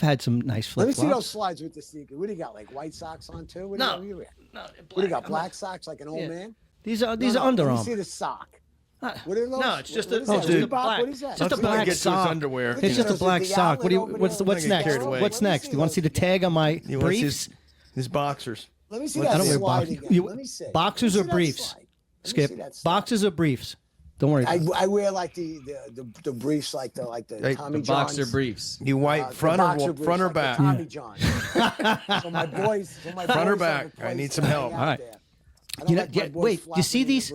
had some nice Let flip me see those flops. slides with the sneakers. What do you got? Like white socks on too? What No. do you wear? No, What do you got? Black socks like an old Yeah. man? These are No, Under Let me Armour. see the sock. Uh, What are those? No, it's just what a is that? dude, Reebok? black. What is that? Just a Let's not black get to his sock. underwear. It's just a Is it black the sock. What do you? outlet What's over what's there? next? Carried away. What's Let me next? see You want to see the those tag on my He wants briefs? his boxers. Let me see I that don't wear slide boxers. again. Let me see. Boxers Let or me see that briefs? slide. Let me Skip. see that slide. Boxers or briefs? Don't worry. About it. I wear like the briefs, like the Hey, Tommy the Johns. Boxer briefs. You white the front boxer or briefs, front or like the back? Tommy Johns. So my boys, Front or back? I need some help. All right. Wait, you see these?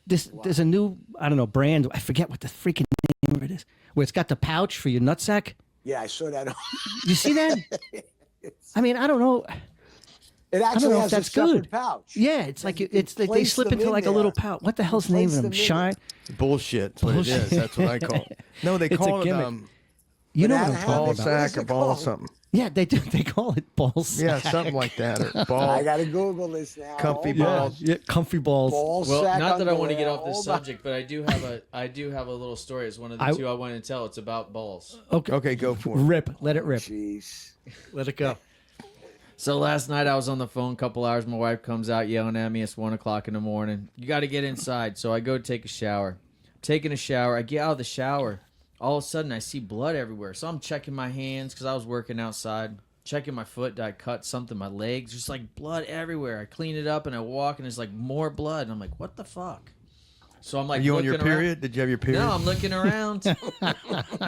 There's a new, I don't know, brand. I forget what the freaking name of it is. Where it's got the pouch for your nutsack. Yeah, I saw that. You see that? I mean, I don't know. It I don't actually know if has that's a separate good. pouch. Yeah, it's like it's like they place slip them into in like a little there. pouch. What the hell's the You name of place them? them in Shine. Bullshit. That's what it Bullshit. is. That's what I call it. No, they It's a call it gimmick. You know what I'm Banana talking ball about? hammock? What is sack or it ball called? something. Yeah, they do. They call it ball sack. Yeah, something like that. Or I ball. gotta Google this now. Comfy Hold on. balls. Yeah, comfy balls. Ball Well, sack not that I want to underwear. get off this Hold on. subject, but I do have a little story. It's one of the two I want to tell. It's about balls. Okay. Okay, go for it. Rip. Let it rip. Jeez. Let it go. So last night I was on the phone a couple hours. My wife comes out yelling at me. It's 1 o'clock in the morning. You got to get inside. So I go take a shower. Taking a shower. I get out of the shower. All of a sudden I see blood everywhere. So I'm checking my hands because I was working outside. Checking my foot. Did I cut something? My legs. Just like blood everywhere. I clean it up and I walk and there's like more blood. And I'm like, what the fuck? So I'm like, Are you on your looking around. period? Did you have your period? No, I'm looking around.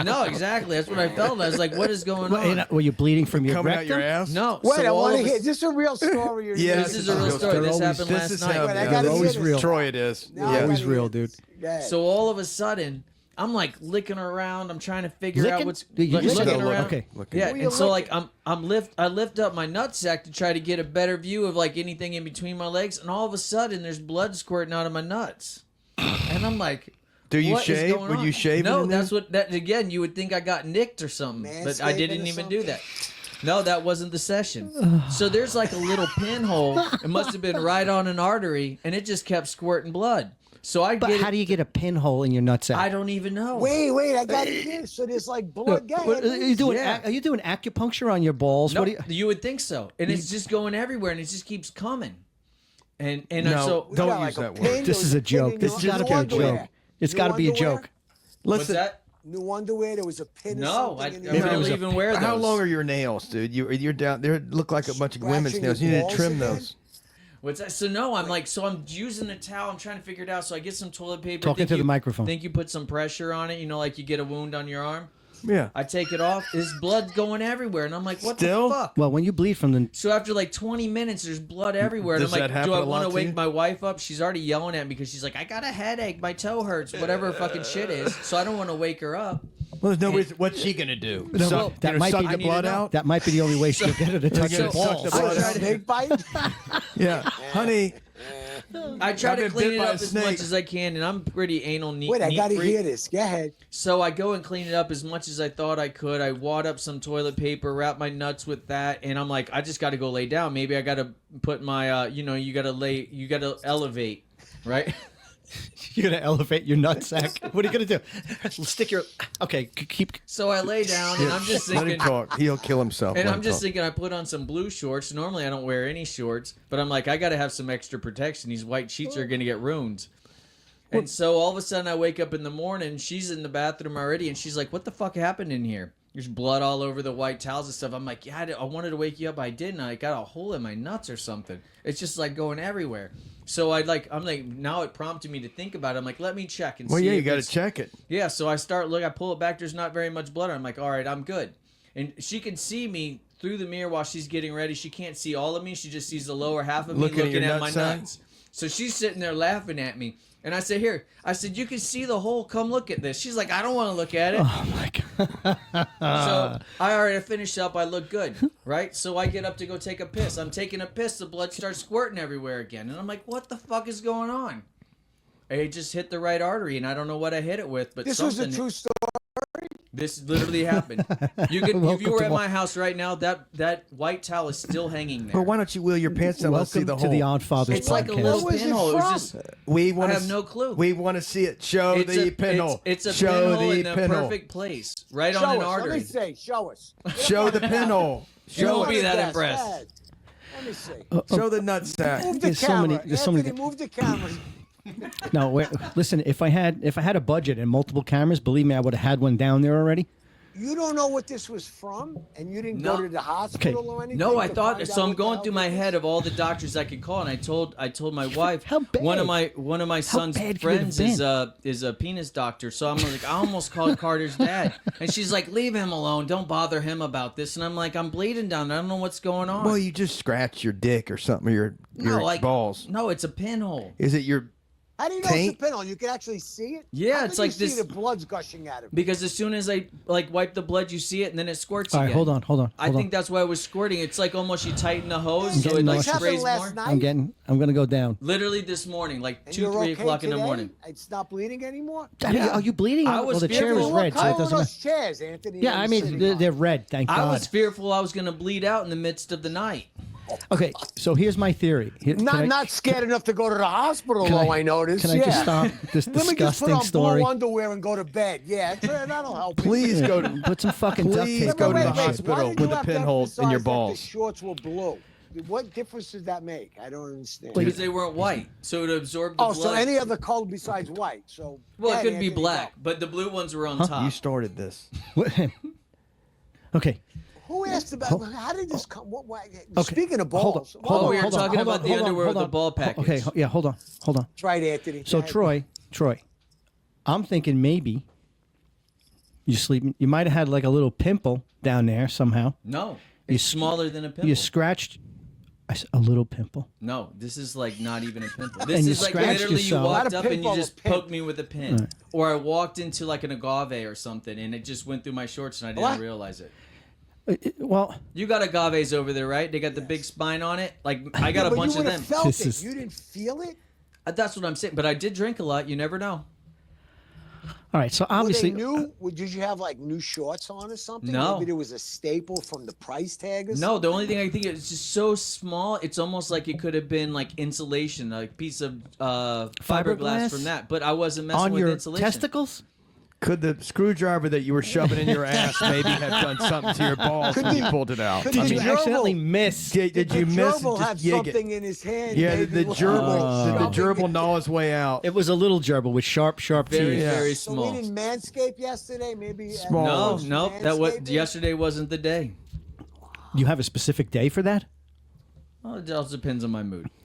No, exactly. That's what I felt. I was like, what is going on? Were you bleeding from your Coming out rectum? your ass? No. Wait, so I all want to of a hear. Is this a real story? Or Yeah, This is a real story. They're This always- happened This last is night. how Wait, I They're gotta always hear real. this. Troy it is. Now I Yeah, gotta always hear real, this. dude. Go ahead. So all of a sudden, I'm like licking around. I'm trying to figure out Licking? what's Dude, you just looking gotta look. around. Okay. Yeah, Who you and so licking? like I lift up my nutsack to try to get a better view of like anything in between my legs, and all of a sudden there's blood squirting out of my nuts, and I'm like. Do you What is shave? going Were on? you shaving? No, in there? that's what. That again, you would think I got nicked or something, but I Manscaping didn't or even do something? that. No, that wasn't the session. So there's like a little pinhole. It must have been right on an artery, and it just kept squirting blood. So I But get. how do you get a pinhole in your nutsack? I don't even know. Wait, I got this. So there's like blood. Go What, ahead, are you doing? Yeah. Are you doing acupuncture on your balls? No, What do you? you would think so, and it's just going everywhere, and it just keeps coming. And No. so We Don't got, use like, a that word. pin This or is a pin joke. in This your has got to be a underwear. joke. It's New got to be a underwear? joke. what's Listen. that? New underwear. There was a pin. or No, something I in your Maybe it was barely a- even wear those. How long are your nails, dude? You're down there. Look like a bunch of women's Scratching nails. You your need to trim balls again? those. What's that? So no, I'm like, so I'm using a towel. I'm trying to figure it out. So I get some toilet paper. Talking think to the you- microphone. Think you put some pressure on it? You know, like you get a wound on your arm. Yeah. I take it off. There's blood going everywhere, and I'm like, what Still? the fuck? Well, when you bleed from the So after like 20 minutes, there's blood everywhere. And Does I'm that like, happen do I a lot want to to wake you? my wife up? She's already yelling at me because she's like, I got a headache. My toe hurts. Whatever her fucking shit is. So I don't want to wake her up. Well, there's no reason. What's she gonna do? No, Suck, that you know, might suck be- the I need blood to know. out? that might be the only way she'll get her to touch gonna your suck balls. the blood out? Snake bite. Yeah, honey. I try I've to been clean bit it by a up as much snake. as I can, and I'm pretty anal neat. Wait, I neat got to freak. hear this. Go ahead. So I go and clean it up as much as I thought I could. I wad up some toilet paper, wrap my nuts with that, and I'm like, I just got to go lay down. Maybe I got to put my, you got to elevate, right? You're gonna elevate your nutsack. What are you gonna do? Stick your. Okay, keep. So I lay down, and I'm just Let him thinking, talk. He'll kill himself. and Let I'm him just talk. thinking, I put on some blue shorts. Normally I don't wear any shorts, but I'm like, I got to have some extra protection. These white sheets are gonna get ruined. And so all of a sudden I wake up in the morning, she's in the bathroom already, and she's like, what the fuck happened in here? There's blood all over the white towels and stuff. I'm like, yeah, I wanted to wake you up. I didn't. I got a hole in my nuts or something. It's just like going everywhere. So I'm like, now it prompted me to think about it. I'm like, let me check and Well, see. yeah, you if got to it's- check it. Yeah, so I start I pull it back. There's not very much blood. I'm like, all right, I'm good. And she can see me through the mirror while she's getting ready. She can't see all of me. She just sees the lower half of me Looking at looking your at my nutsack? nuts. So she's sitting there laughing at me. And I said, here. I said, you can see the hole. Come look at this. She's like, I don't want to look at it. Oh my god. So I already finished up. I look good, right? So I get up to go take a piss. I'm taking a piss. The blood starts squirting everywhere again. And I'm like, what the fuck is going on? It just hit the right artery, and I don't know what I hit it with, but This was something. a true story. This literally happened. You could, if Welcome you were to at my- my house right now, that white towel is still hanging there. Well, why don't you wheel your pants down? Let's see Welcome the to the hole. Oddfathers It's like a podcast. little Where was it pinhole. It was from? just. We want I have no clue. We want to see it. Show It's the a, pinhole. It's a Show pinhole in the pinhole. perfect place, right Show on an us. artery. Let me see. Show us. Show the pinhole. You won't Show be it. that Yes, impressed. go ahead. Let me see. Show the nutsack. Move the There's so camera. many- there's so many- Anthony, move the camera. No, listen. If I had a budget and multiple cameras, believe me, I would have had one down there already. You don't know what this was from, and you didn't No. go to the hospital or anything. No, I to thought find so. out I'm what the going hell through my it is? head of all the doctors I could call, and I told my wife How bad? one of my son's bad could it have friends been? is a penis doctor. So I'm like, I almost called Carter's dad, and she's like, leave him alone, don't bother him about this. And I'm like, I'm bleeding down there. I don't know what's going on. Well, you just scratch your dick or something, or your like balls. No, it's a pinhole. Is it your? How do you know Taint? it's a pinhole? You can actually see it. Yeah, How it's can like you this- See the blood's gushing out of it. Because as soon as I like wipe the blood, you see it, and then it squirts All right, again. hold on. I think that's why it was squirting. It's like almost you tighten the hose, so getting it like nauseous. sprays Happened more. last night. I'm gonna go down. Literally this morning, like And 2, you're 3 okay o'clock in the today? morning. It's not bleeding anymore. Are you bleeding? I was well, the chair fearful. is Look, red, so How it are doesn't those matter. chairs, Anthony? Yeah, I mean they're red. Thank I God. was fearful I was going to bleed out in the midst of the night. Okay, so here's my theory. Not scared enough to go to the hospital, Can though. I noticed. Can I just stop this Let me just put disgusting on story? blue underwear and go to bed. Yeah, that'll help. me. Please go. Put some fucking duct Please tape go on to the that shit. hospital Why did with you a have to pinhole in your emphasize that balls. The shorts were blue. What difference does that make? I don't understand. Because they weren't white, so it absorbed the Oh, blood. so any other color besides white. So well, it yeah, could be Anthony, black, go. but the blue ones were on top. You started this. Okay. Who asked about? How did this come? Okay. Speaking of Hold on, balls, hold Oh, on, we were hold on, talking hold about on, the hold on, underwear hold with the on. ball package. Okay, yeah, hold on. That's right, Anthony. So Go ahead. Troy, I'm thinking maybe you sleeping. You might have had like a little pimple down there somehow. No, You it's s- smaller than a pimple. You scratched a little pimple. No, this is like not even a pimple. This And you is like scratched literally yourself. you walked Not a up and you pimple, just a pin. poked me with a pin. Or I walked into like an agave or something and it just went through my shorts and I didn't What? realize it. Well, You got agaves over there, right? They got the big spine on it. Like I got a But bunch you of would them. have felt This it. is- You didn't feel it. That's what I'm saying. But I did drink a lot. You never know. all right. So obviously, Were they new? Did you have like new shorts on or something? No. Maybe there was a staple from the price tag or something. No, the only thing I think is just so small. It's almost like it could have been like insulation, like piece of fiberglass Fiberglass? from that. But I wasn't messing on with your insulation. testicles. Could the screwdriver that you were shoving in your ass maybe have done something to your balls when you pulled it out? could Did the you gerbil- accidentally miss? Did you the miss? gerbil Just have yank it? something in his hand. Yeah, maybe the while gerbil. he Did the was shoving gerbil it. gnaw his way out? It was a little gerbil with sharp Very, teeth. Yeah. very So small. we didn't manscape yesterday. Maybe Small. No, that was manscaping? yesterday wasn't the day. You have a specific day for that? Well, it all depends on my mood.